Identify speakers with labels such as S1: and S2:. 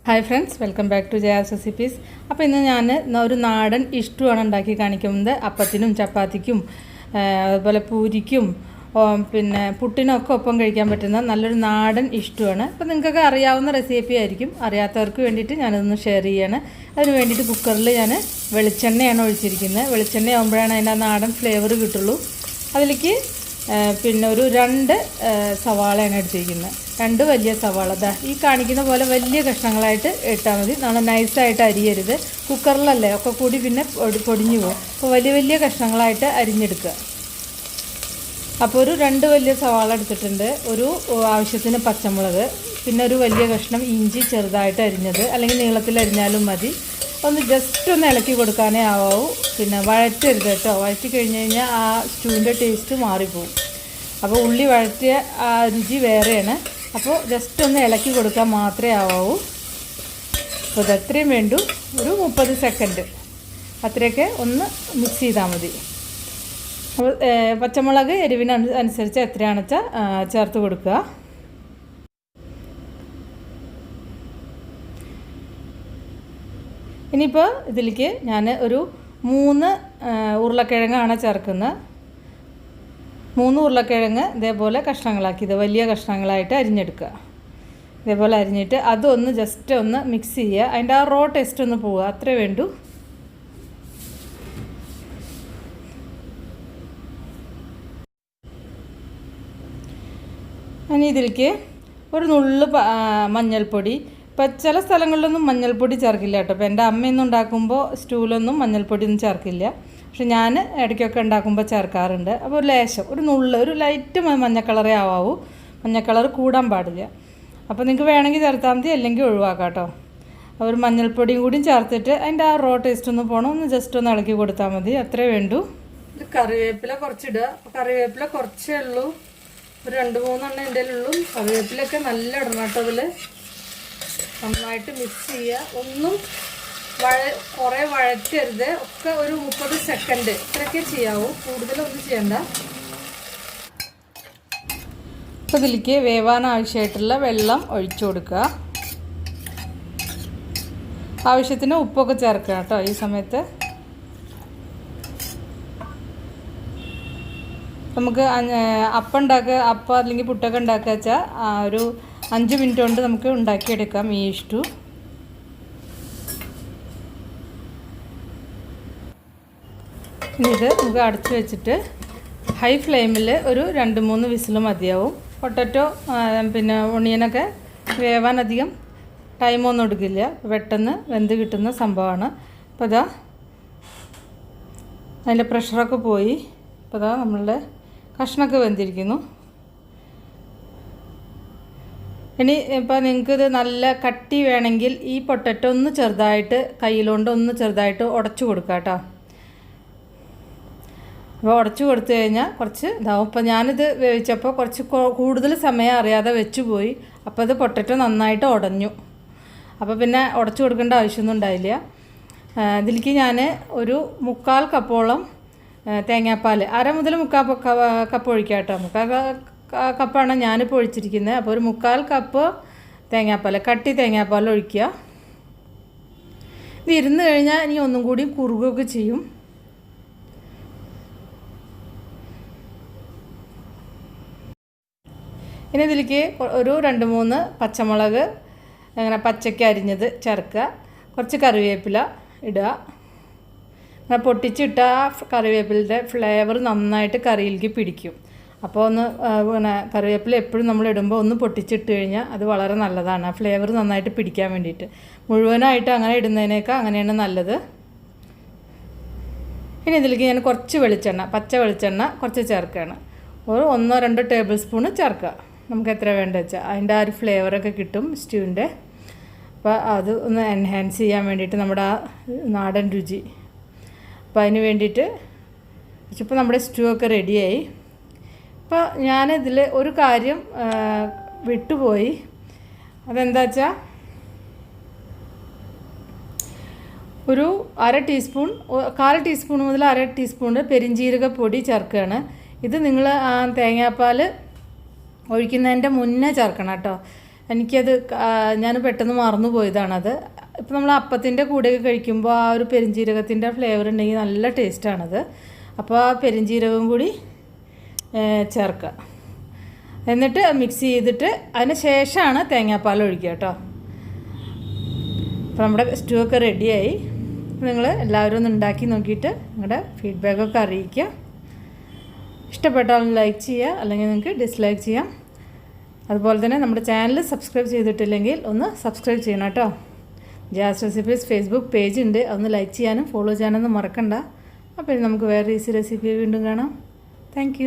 S1: Hi friends, welcome back to ജയa'srecipes. അപ്പോൾ ഇന്ന് ഞാൻ ഒരു നാടൻ ഇഷ്ടു ആണ് ഉണ്ടാക്കി കാണിക്കുന്നത്. അപ്പത്തിനും ചപ്പാത്തിക്കും അതുപോലെ പൂരിക്കും പിന്നെ പുട്ടിനൊക്കെ ഒപ്പം കഴിക്കാൻ പറ്റുന്ന നല്ലൊരു നാടൻ ഇഷ്ടമാണ്. അപ്പോൾ നിങ്ങൾക്കൊക്കെ അറിയാവുന്ന റെസിപ്പി ആയിരിക്കും. അറിയാത്തവർക്ക് വേണ്ടിയിട്ട് ഞാനതൊന്ന് ഷെയർ ചെയ്യാണ്. അതിന് വേണ്ടിയിട്ട് കുക്കറിൽ ഞാൻ വെളിച്ചെണ്ണയാണ് ഒഴിച്ചിരിക്കുന്നത്. വെളിച്ചെണ്ണ ആകുമ്പോഴാണ് അതിൻ്റെ നാടൻ ഫ്ലേവർ കിട്ടുള്ളൂ. അതിലേക്ക് പിന്നെ ഒരു 2 സവാളയാണ് എടുത്തിരിക്കുന്നത്. 2 വലിയ സവാള. ഈ കാണിക്കുന്ന പോലെ വലിയ കഷ്ണങ്ങളായിട്ട് ഇട്ടാൽ മതി. നമ്മൾ നൈസായിട്ട് അരിയരുത്. കുക്കറിലല്ലേ ഒക്കെ കൂടി പിന്നെ പൊടിഞ്ഞു പോകും. അപ്പോൾ വലിയ വലിയ കഷ്ണങ്ങളായിട്ട് അരിഞ്ഞെടുക്കുക. അപ്പോൾ ഒരു 2 വലിയ സവാള എടുത്തിട്ടുണ്ട്. ഒരു ആവശ്യത്തിന് പച്ചമുളക്, പിന്നെ ഒരു വലിയ കഷ്ണം ഇഞ്ചി ചെറുതായിട്ട് അരിഞ്ഞത്, അല്ലെങ്കിൽ നീളത്തിൽ അരിഞ്ഞാലും മതി. ഒന്ന് ജസ്റ്റ് ഒന്ന് ഇളക്കി കൊടുക്കാനേ ആവാവൂ. പിന്നെ വഴറ്റരുത് കേട്ടോ. വഴറ്റി കഴിഞ്ഞ് കഴിഞ്ഞാൽ ആ സ്റ്റൂവിൻ്റെ ടേസ്റ്റ് മാറിപ്പോവും. അപ്പോൾ ഉള്ളി വഴറ്റിയ ആ രുചി വേറെയാണ്. അപ്പോൾ ജസ്റ്റ് ഒന്ന് ഇളക്കി കൊടുക്കാൻ മാത്രമേ ആവാവൂ. അപ്പോൾ ഇതത്രയും വേണ്ടു. ഒരു 30 സെക്കൻഡ് അത്രയൊക്കെ ഒന്ന് മിക്സ് ചെയ്താൽ മതി. അപ്പോൾ പച്ചമുളക് എരിവിനനുസരിച്ച് എത്രയാണെന്ന് വെച്ചാൽ ചേർത്ത് കൊടുക്കുക. ഇനിയിപ്പോൾ ഇതിലേക്ക് ഞാൻ ഒരു 3 ഉരുളക്കിഴങ്ങാണ് ചേർക്കുന്നത്. 3 ഉരുളക്കിഴങ്ങ് ഇതേപോലെ കഷ്ണങ്ങളാക്കി, ഇത് വലിയ കഷ്ണങ്ങളായിട്ട് അരിഞ്ഞെടുക്കുക. ഇതേപോലെ അരിഞ്ഞിട്ട് അതൊന്ന് ജസ്റ്റ് ഒന്ന് മിക്സ് ചെയ്യുക. അതിൻ്റെ ആ റോ ടേസ്റ്റ് ഒന്ന് പോവുക, അത്രേ വേണ്ടൂ. ഇനി ഇതിലേക്ക് ഒരു നുള്ള് മഞ്ഞൾപ്പൊടി. ഇപ്പം ചില സ്ഥലങ്ങളിലൊന്നും മഞ്ഞൾപ്പൊടി ചേർക്കില്ല കേട്ടോ. ഇപ്പോൾ എൻ്റെ അമ്മയൊന്നും ഉണ്ടാക്കുമ്പോൾ സ്റ്റൂവിലൊന്നും മഞ്ഞൾപ്പൊടി ഒന്നും ചേർക്കില്ല. പക്ഷെ ഞാൻ ഇടയ്ക്കൊക്കെ ഉണ്ടാക്കുമ്പോൾ ചേർക്കാറുണ്ട്. അപ്പോൾ ഒരു ലേശം, ഒരു നുള്ള്, ഒരു ലൈറ്റ് മഞ്ഞ കളറേ ആവാവൂ. മഞ്ഞ കളർ കൂടാൻ പാടില്ല. അപ്പോൾ നിങ്ങൾക്ക് വേണമെങ്കിൽ ചേർത്താൽ മതി, അല്ലെങ്കിൽ ഒഴിവാക്കാം കേട്ടോ. ഒരു മഞ്ഞൾപ്പൊടിയും കൂടിയും ചേർത്തിട്ട് അതിൻ്റെ ആ റോ ടേസ്റ്റ് ഒന്ന് പോകണം. ഒന്ന് ജസ്റ്റ് ഒന്ന് ഇളക്കി കൊടുത്താൽ മതി, അത്രേ വേണ്ടൂ. ഇത് കറിവേപ്പില കുറച്ചിടുക. അപ്പോൾ കറിവേപ്പില കുറച്ചേ ഉള്ളൂ, ഒരു 2-3 എണ്ണം എൻ്റെ ഉള്ളൂ. കറിവേപ്പിലൊക്കെ നല്ല ഇടണം കേട്ടോ. അതിൽ നന്നായിട്ട് മിക്സ് ചെയ്യുക. ഒന്നും കുറേ വഴറ്റരുത്. ഒക്കെ ഒരു 30 സെക്കൻഡ് ഇത്രയൊക്കെ ചെയ്യാവൂ, കൂടുതലൊന്നും ചെയ്യണ്ട. അപ്പോൾ ഇതിലേക്ക് വേവാൻ ആവശ്യമായിട്ടുള്ള വെള്ളം ഒഴിച്ചു കൊടുക്കുക. ആവശ്യത്തിന് ഉപ്പൊക്കെ ചേർക്കുക കേട്ടോ ഈ സമയത്ത്. നമുക്ക് അപ്പം അല്ലെങ്കിൽ പുട്ടൊക്കെ ഉണ്ടാക്കുക വെച്ചാൽ ഒരു 5 മിനിറ്റ് കൊണ്ട് നമുക്ക് ഉണ്ടാക്കിയെടുക്കാം ഈ ഇഷ്ടു. ഇനി ഇത് നമുക്ക് അടച്ചു വെച്ചിട്ട് ഹൈ ഫ്ലെയിമിൽ ഒരു 2-3 വിസിൽ മതിയാവും. പൊട്ടറ്റോ പിന്നെ ഒണിയനൊക്കെ വേവാൻ അധികം ടൈമൊന്നും എടുക്കില്ല, പെട്ടെന്ന് വെന്ത് കിട്ടുന്ന സംഭവമാണ്. അപ്പോൾ ഇതാ അതിൻ്റെ പ്രഷറൊക്കെ പോയി. അപ്പോൾ ഇതാ നമ്മളുടെ കഷ്ണമൊക്കെ വെന്തിരിക്കുന്നു. ഇനി ഇപ്പോൾ നിങ്ങൾക്കിത് നല്ല കട്ടി വേണമെങ്കിൽ ഈ പൊട്ടറ്റോ ഒന്ന് ചെറുതായിട്ട് കയ്യിലുകൊണ്ട് ഒന്ന് ചെറുതായിട്ട് ഉടച്ചു കൊടുക്കുക കേട്ടോ. അപ്പോൾ ഉടച്ചു കൊടുത്തു കഴിഞ്ഞാൽ കുറച്ച് ഇതാവും. ഇപ്പോൾ ഞാനിത് വേവിച്ചപ്പോൾ കുറച്ച് കൂടുതൽ സമയം അറിയാതെ വെച്ച് പോയി. അപ്പോൾ ഇത് പൊട്ടറ്റോ നന്നായിട്ട് ഉടഞ്ഞു. അപ്പോൾ പിന്നെ ഉടച്ചു കൊടുക്കേണ്ട ആവശ്യമൊന്നും ഉണ്ടായില്ല. ഇതിലേക്ക് ഞാൻ ഒരു 3/4 കപ്പോളം തേങ്ങാപ്പാൽ, 1/2 മുതൽ 3/4 കപ്പ് ഒഴിക്കാം കേട്ടോ. 3/4 കപ്പാണ് ഞാനിപ്പോൾ ഒഴിച്ചിരിക്കുന്നത്. അപ്പോൾ ഒരു 3/4 കപ്പ് തേങ്ങാപ്പാൽ, കട്ടി തേങ്ങാപ്പാൽ ഒഴിക്കുക. ഇത് ഇരുന്ന് കഴിഞ്ഞാൽ ഇനി ഒന്നും കൂടി കുറുകുകയൊക്കെ ചെയ്യും. ഇനി ഇതിലേക്ക് ഒരു 2-3 പച്ചമുളക് അങ്ങനെ പച്ചയ്ക്ക് അരിഞ്ഞത് ചേർക്കുക. കുറച്ച് കറിവേപ്പില ഇടുക. അങ്ങനെ പൊട്ടിച്ചിട്ട ആ കറിവേപ്പിലയുടെ ഫ്ലേവർ നന്നായിട്ട് കറിയിലേക്ക് പിടിക്കും. അപ്പോൾ ഒന്ന് പിന്നെ കറിവേപ്പില എപ്പോഴും നമ്മൾ ഇടുമ്പോൾ ഒന്ന് പൊട്ടിച്ചിട്ട് കഴിഞ്ഞാൽ അത് വളരെ നല്ലതാണ്, ആ ഫ്ലേവർ നന്നായിട്ട് പിടിക്കാൻ വേണ്ടിയിട്ട്. മുഴുവനായിട്ട് അങ്ങനെ ഇടുന്നതിനേക്കാൾ അങ്ങനെയാണ് നല്ലത്. ഇനി ഇതിലേക്ക് ഞാൻ കുറച്ച് വെളിച്ചെണ്ണ, പച്ച വെളിച്ചെണ്ണ കുറച്ച് ചേർക്കുകയാണ്. ഒരു 1-2 ടേബിൾ സ്പൂണ് ചേർക്കുക. നമുക്ക് എത്ര വേണ്ട വെച്ചാൽ അതിൻ്റെ ആ ഒരു ഫ്ലേവറൊക്കെ കിട്ടും സ്റ്റ്യൂവിൻ്റെ. അപ്പോൾ അത് ഒന്ന് എൻഹാൻസ് ചെയ്യാൻ വേണ്ടിയിട്ട് നമ്മുടെ ആ നാടൻ രുചി. അപ്പോൾ അതിന് വേണ്ടിയിട്ട് ഇപ്പോൾ നമ്മുടെ സ്റ്റൂ ഒക്കെ റെഡിയായി. അപ്പോൾ ഞാനിതിൽ ഒരു കാര്യം വിട്ടുപോയി. അതെന്താ വെച്ചാൽ ഒരു 1/2 ടീസ്പൂൺ, 1/4 ടീസ്പൂൺ മുതൽ 1/2 ടീസ്പൂൺ പെരിഞ്ജീരക പൊടി ചേർക്കുകയാണ്. ഇത് നിങ്ങൾ ആ തേങ്ങാപ്പാൽ ഒഴിക്കുന്നതിൻ്റെ മുന്നേ ചേർക്കണം കേട്ടോ. എനിക്കത് ഞാൻ പെട്ടെന്ന് മറന്നു പോയതാണത്. ഇപ്പോൾ നമ്മൾ അപ്പത്തിൻ്റെ കൂടെയൊക്കെ കഴിക്കുമ്പോൾ ആ ഒരു പെരുംജീരകത്തിൻ്റെ ഫ്ലേവർ ഉണ്ടെങ്കിൽ നല്ല ടേസ്റ്റാണത്. അപ്പോൾ ആ പെരുംജീരകം കൂടി ചേർക്കുക. എന്നിട്ട് മിക്സ് ചെയ്തിട്ട് അതിന് ശേഷമാണ് തേങ്ങാപ്പാൽ ഒഴിക്കുക കേട്ടോ. അപ്പോൾ നമ്മുടെ സ്റ്റൂ ഒക്കെ റെഡിയായി. നിങ്ങൾ എല്ലാവരും ഒന്ന് ഉണ്ടാക്കി നോക്കിയിട്ട് നിങ്ങളുടെ ഫീഡ്ബാക്കൊക്കെ അറിയിക്കുക. ഇഷ്ടപ്പെട്ടാൽ ലൈക്ക് ചെയ്യുക, അല്ലെങ്കിൽ നിങ്ങൾക്ക് ഡിസ്ലൈക്ക് ചെയ്യാം. അതുപോലെ തന്നെ നമ്മുടെ ചാനൽ സബ്സ്ക്രൈബ് ചെയ്തിട്ടില്ലെങ്കിൽ ഒന്ന് സബ്സ്ക്രൈബ് ചെയ്യണം കേട്ടോ. ജയാസ് റെസിപ്പീസ് ഫേസ്ബുക്ക് പേജ് ഉണ്ട്, അതൊന്ന് ലൈക്ക് ചെയ്യാനും ഫോളോ ചെയ്യാനൊന്നും മറക്കണ്ട. അപ്പോൾ നമുക്ക് വേറെ ഈസി റെസിപ്പി വീണ്ടും കാണാം. താങ്ക്